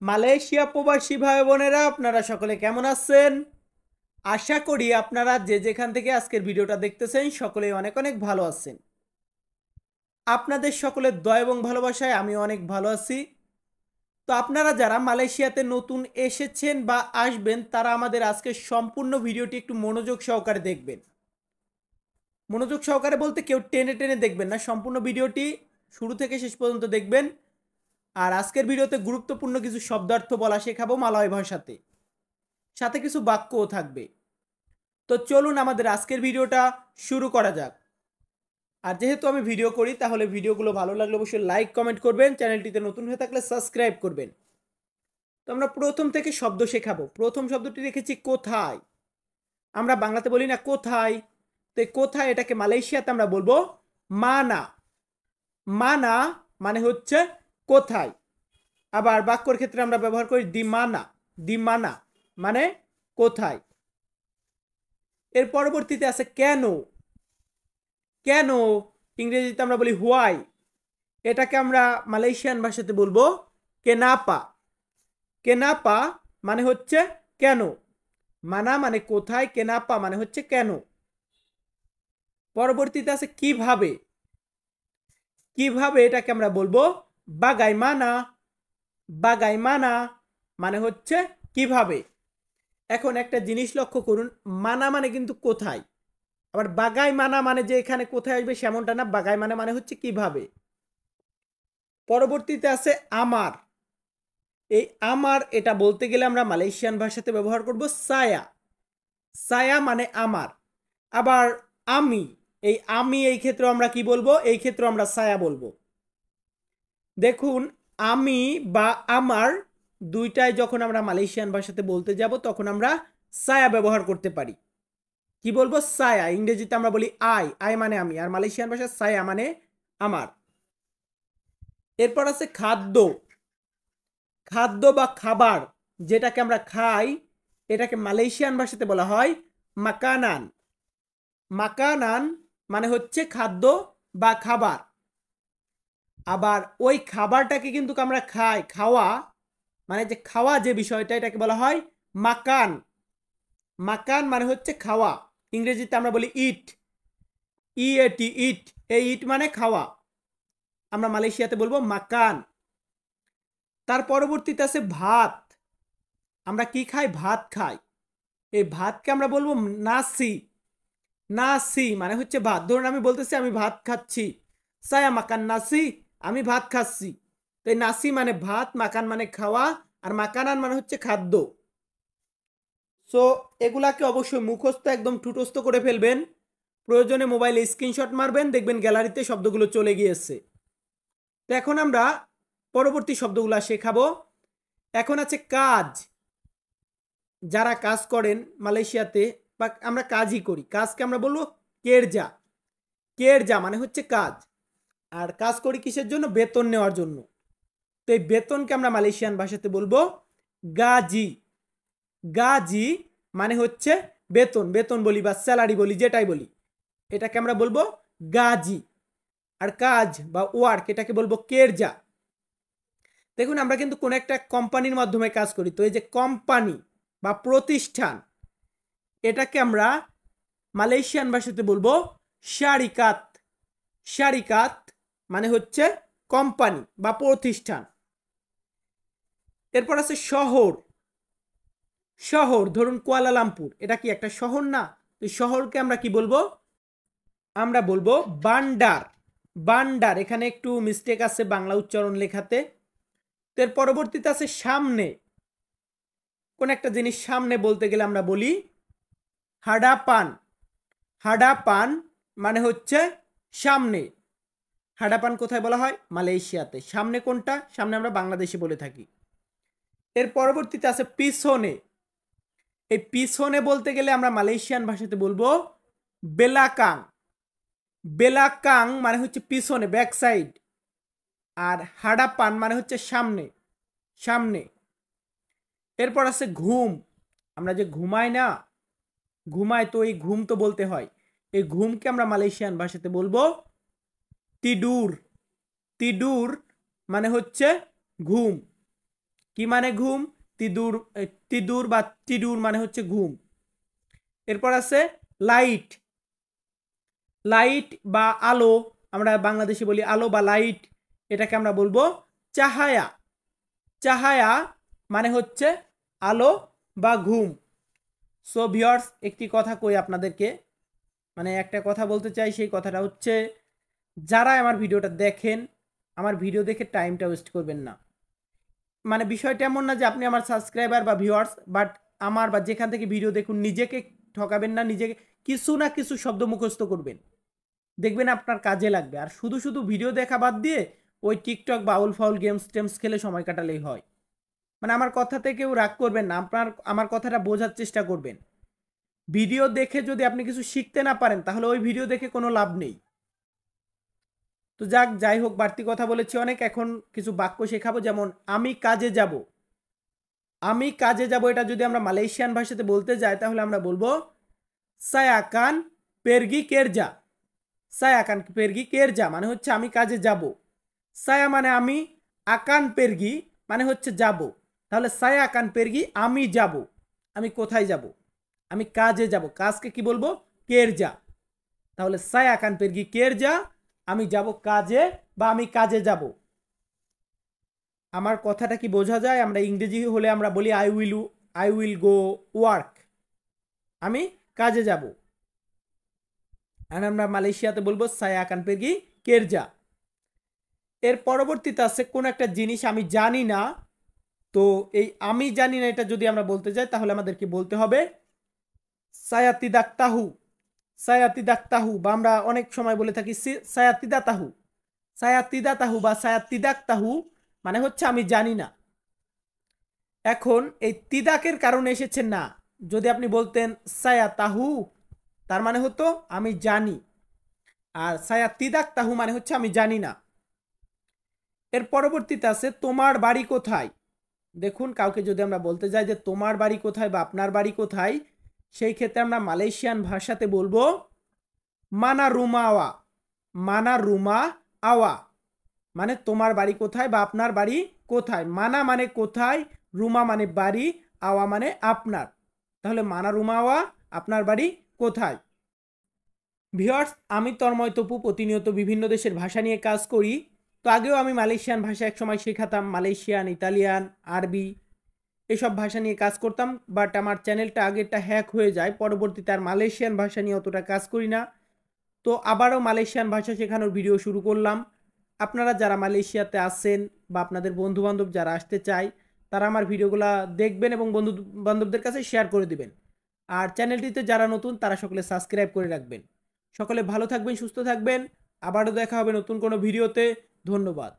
Malaysia প্রবাসী ভাই বোনেরা আপনারা সকলে কেমন আছেন? আশা করি আপনারা যে যেখান থেকে আজকের ভিডিওটা দেখতেছেন সকলেই অনেক অনেক ভালো আছেন। আপনাদের সকলের দয়া এবং ভালোবাসায় আমি অনেক ভালো আছি। তো আপনারা যারা মালয়েশিয়াতে নতুন এসেছেন বা আসবেন তারা আমাদের আজকের সম্পূর্ণ ভিডিওটি একটু মনোযোগ সহকারে দেখবেন। মনোযোগ সহকারে বলতে কেউ টেনে টেনে দেখবেন না, সম্পূর্ণ ভিডিওটি শুরু থেকে শেষ পর্যন্ত দেখবেন। আর আজকের ভিডিওতে গুরুত্বপূর্ণ কিছু শব্দার্থ বলা শেখাবো মালয় ভাষাতে, সাথে কিছু বাক্যও থাকবে। তো চলুন আমাদের আজকের ভিডিওটা শুরু করা যাক। আর যেহেতু আমি ভিডিও করি তাহলে ভিডিওগুলো ভালো লাগলে অবশ্যই লাইক কমেন্ট করবেন, চ্যানেলটিতে নতুন হয়ে থাকলে সাবস্ক্রাইব করবেন। তো আমরা প্রথম থেকে শব্দ শেখাবো। প্রথম শব্দটি রেখেছি কোথায়। আমরা বাংলাতে বলি না কোথায়, তো কোথায় এটাকে মালয়েশিয়াতে আমরা বলবো মানা। মানা মানে হচ্ছে কোথায়। আবার বাক্যর ক্ষেত্রে আমরা ব্যবহার করি দিমানা। দিমানা মানে কোথায়। এর পরবর্তীতে আছে কেন। কেন ইংরেজিতে আমরা বলি হোয়াই, এটাকে আমরা মালয়েশিয়ান ভাষাতে বলবো কেনাপা। কেনাপা মানে হচ্ছে কেন। মানা মানে কোথায়, কেনাপা মানে হচ্ছে কেন। পরবর্তীতে আছে কিভাবে। কিভাবে এটাকে আমরা বলবো বাগাই মানা। বাগাই মানা মানে হচ্ছে কিভাবে। এখন একটা জিনিস লক্ষ্য করুন, মানা মানে কিন্তু কোথায়, আবার বাগাই মানা মানে যে এখানে কোথায় আসবে সেমনটা না, বাগাই মানা মানে হচ্ছে কিভাবে। পরবর্তীতে আছে আমার। এই আমার এটা বলতে গেলে আমরা মালয়েশিয়ান ভাষাতে ব্যবহার করব সায়া। সায়া মানে আমার। আবার আমি, এই ক্ষেত্রে আমরা কি বলবো, এই ক্ষেত্রে আমরা সায়া বলবো। দেখুন, আমি বা আমার দুইটাই যখন আমরা মালয়েশিয়ান ভাষাতে বলতে যাব তখন আমরা সায়া ব্যবহার করতে পারি। কি বলবো, সায়া। ইংরেজিতে আমরা বলি আই, আই মানে আমি, আর মালয়েশিয়ান ভাষায় সায়া মানে আমার। এরপর আছে খাদ্য। খাদ্য বা খাবার যেটাকে আমরা খাই এটাকে মালয়েশিয়ান ভাষাতে বলা হয় মাকানান। মাকানান মানে হচ্ছে খাদ্য বা খাবার। আবার ওই খাবারটাকে কিন্তু আমরা খাই, খাওয়া মানে যে খাওয়া যে বিষয়টা এটাকে বলা হয় মাকান। মাকান মানে হচ্ছে খাওয়া। ইংরেজিতে আমরা বলি ইট, ইএটি ইট। এই ইট মানে খাওয়া, আমরা মালয়েশিয়াতে বলবো মাকান। তার পরবর্তীতে আছে ভাত। আমরা কি খাই, ভাত খাই। এই ভাতকে আমরা বলবো নাসি। নাসি মানে হচ্ছে ভাত। ধরুন আমি বলতেছি আমি ভাত খাচ্ছি, সায়া মাকান নাসি, আমি ভাত খাচ্ছি। তো এই নাসি মানে ভাত, মাকান মানে খাওয়া, আর মাকানান মানে হচ্ছে খাদ্য। সো এগুলাকে অবশ্যই মুখস্থ একদম ঠুটস্থ করে ফেলবেন। প্রয়োজনে মোবাইলে স্ক্রিনশট মারবেন, দেখবেন গ্যালারিতে শব্দগুলো চলে গিয়েছে। তো এখন আমরা পরবর্তী শব্দগুলো শেখাবো। এখন আছে কাজ। যারা কাজ করেন মালয়েশিয়াতে বা আমরা কাজই করি, কাজকে আমরা বলবো কেরজা। কেরজা মানে হচ্ছে কাজ। আর কাজ করি কিসের জন্য, বেতন নেওয়ার জন্য। তো এই বেতনকে আমরা মালয়েশিয়ান ভাষাতে বলবো গাজি। গাজি মানে হচ্ছে বেতন, বেতন বলি বা স্যালারি বলি, যেটাই বলি এটাকে আমরা বলবো গাজি। আর কাজ বা ওয়ার্ক এটাকে বলবো কেরজা। দেখুন, আমরা কিন্তু কোন একটা কোম্পানির মাধ্যমে কাজ করি, তো এই যে কোম্পানি বা প্রতিষ্ঠান এটাকে আমরা মালয়েশিয়ান ভাষাতে বলবো শারিকাত। শারিকাত মানে হচ্ছে কোম্পানি বা প্রতিষ্ঠান। এরপর আছে শহর। শহর ধরুন কুয়ালালামপুর, এটা কি একটা শহর না? তো শহরকে আমরা কি বলবো, আমরা বলবো বান্ডার। বান্ডার, এখানে একটু মিস্টেক আছে বাংলা উচ্চারণ লেখাতে। এর পরবর্তীতে আছে সামনে। কোন একটা জিনিস সামনে বলতে গেলে আমরা বলি হাডাপান। হাডাপান মানে হচ্ছে সামনে। হাডাপান কোথায় বলা হয়, মালয়েশিয়াতে। সামনে কোনটা, সামনে আমরা বাংলাদেশে বলে থাকি। এর পরবর্তীতে আছে পিছনে। এই পিছনে বলতে গেলে আমরা মালয়েশিয়ান ভাষাতে বলবো বেলাকাং। বেলাকাং মানে হচ্ছে পিছনে, ব্যাক সাইড। আর হাডাপান মানে হচ্ছে সামনে, সামনে। এরপর আছে ঘুম। আমরা যে ঘুমাই না, ঘুমাই, তো এই ঘুম তো বলতে হয়। এই ঘুমকে আমরা মালয়েশিয়ান ভাষাতে বলবো তিডুর। তিডুর মানে হচ্ছে ঘুম। কি মানে ঘুম? তিদুর তিদুর বা টিডুর মানে হচ্ছে ঘুম। এরপর আছে লাইট। লাইট বা আলো, আমরা বাংলাদেশে বলি আলো বা লাইট, এটাকে আমরা বলবো চাহায়া। চাহায়া মানে হচ্ছে আলো বা ঘুম। সো ভিউয়ার্স, একটি কথা কই আপনাদেরকে, মানে একটা কথা বলতে চাই, সেই কথাটা হচ্ছে যারা আমার ভিডিওটা দেখেন, আমার ভিডিও দেখে টাইমটা ওয়েস্ট করবেন না। মানে বিষয়টা এমন না যে আপনি আমার সাবস্ক্রাইবার বা ভিউয়ার্স, বাট আমার বা যেখান থেকে ভিডিও দেখুন নিজেকে ঠকাবেন না, নিজেকে কিছু না কিছু শব্দ মুখস্থ করবেন, দেখবেন আপনার কাজে লাগবে। আর শুধু শুধু ভিডিও দেখা বাদ দিয়ে ওই টিকটক বা আউল ফাউল গেমস টেমস খেলে সময় কাটালেই হয়। মানে আমার কথাতে কেউ রাগ করবেন না, আপনার আমার কথাটা বোঝার চেষ্টা করবেন। ভিডিও দেখে যদি আপনি কিছু শিখতে না পারেন তাহলে ওই ভিডিও দেখে কোনো লাভ নেই। তো যাই হোক, বাড়তি কথা বলেছি অনেক, এখন কিছু বাক্য শেখাবো। যেমন আমি কাজে যাব। আমি কাজে যাব এটা যদি আমরা মালয়েশিয়ান ভাষাতে বলতে যাই তাহলে আমরা বলবো সায়াকান পেরগি কেরজা। সায়াকান পেরগি কেরজা মানে হচ্ছে আমি কাজে যাব। সায়া মানে আমি, আকান পেরগি মানে হচ্ছে যাব। তাহলে সায়া আকান পেরগি আমি যাব। আমি কোথায় যাব? আমি কাজে যাব। কাজকে কি বলবো? কেরজা। তাহলে সায়া আকান পেরগি কেরজা, আমি যাব কাজে বা আমি কাজে যাব। আমার কথাটা কি বোঝা যায়? আমরা ইংরেজি হলে আমরা বলি আই উইল গো ওয়ার্ক, আমি কাজে যাব। আর আমরা মালয়েশিয়াতে বলবো সায়া আকান পেরগি কেরজা। এর পরবর্তীতে আছে কোন একটা জিনিস আমি জানি না। তো এই আমি জানি না এটা যদি আমরা বলতে যাই তাহলে আমাদেরকে বলতে হবে সায়াতিদাক্তাহু। সায়াতিদাক্তাহু বা আমরা অনেক সময় বলে থাকি সায়াতিদাতাহু। সায়াতিদাতাহু বা সায়াতিদাক্তাহু মানে হচ্ছে আমি জানি না। এখন এই তিদাকের কারণে এসেছে না। যদি আপনি বলতেন সায়াতাহু, তার মানে হতো আমি জানি। আর সায়াতিদাক্তাহু মানে হচ্ছে আমি জানি না। এর পরবর্তীতে আছে তোমার বাড়ি কোথায়। দেখুন, কাউকে যদি আমরা বলতে যাই যে তোমার বাড়ি কোথায় বা আপনার বাড়ি কোথায়, সেই ক্ষেত্রে আমরা মালয়েশিয়ান ভাষাতে বলবো মানা রুমা আওয়া। মানা রুমা আওয়া মানে তোমার বাড়ি কোথায় বা আপনার বাড়ি কোথায়। মানা মানে কোথায়, রুমা মানে বাড়ি, আওয়া মানে আপনার। তাহলে মানা রুমা আওয়া, আপনার বাড়ি কোথায়। ভিউয়ার্স, আমি তন্ময় তপু প্রতিনিয়ত বিভিন্ন দেশের ভাষা নিয়ে কাজ করি। তো আগেও আমি মালয়েশিয়ান ভাষা একসময় শেখাতাম, মালয়েশিয়ান, ইতালিয়ান, আরবি, এসব ভাষা নিয়ে কাজ করতাম। বাট আমার চ্যানেলটা আগেরটা হ্যাক হয়ে যায়, পরবর্তীতে আর মালয়েশিয়ান ভাষা নিয়ে অতটা কাজ করি না। তো আবারও মালয়েশিয়ান ভাষা শেখানোর ভিডিও শুরু করলাম। আপনারা যারা মালয়েশিয়াতে আছেন বা আপনাদের বন্ধুবান্ধব যারা আসতে চায় তারা আমার ভিডিওগুলো দেখবেন এবং বন্ধু বান্ধবদের কাছে শেয়ার করে দিবেন। আর চ্যানেলটিতে যারা নতুন তারা সকলে সাবস্ক্রাইব করে রাখবেন। সকলে ভালো থাকবেন, সুস্থ থাকবেন। আবারও দেখা হবে নতুন কোনো ভিডিওতে। ধন্যবাদ।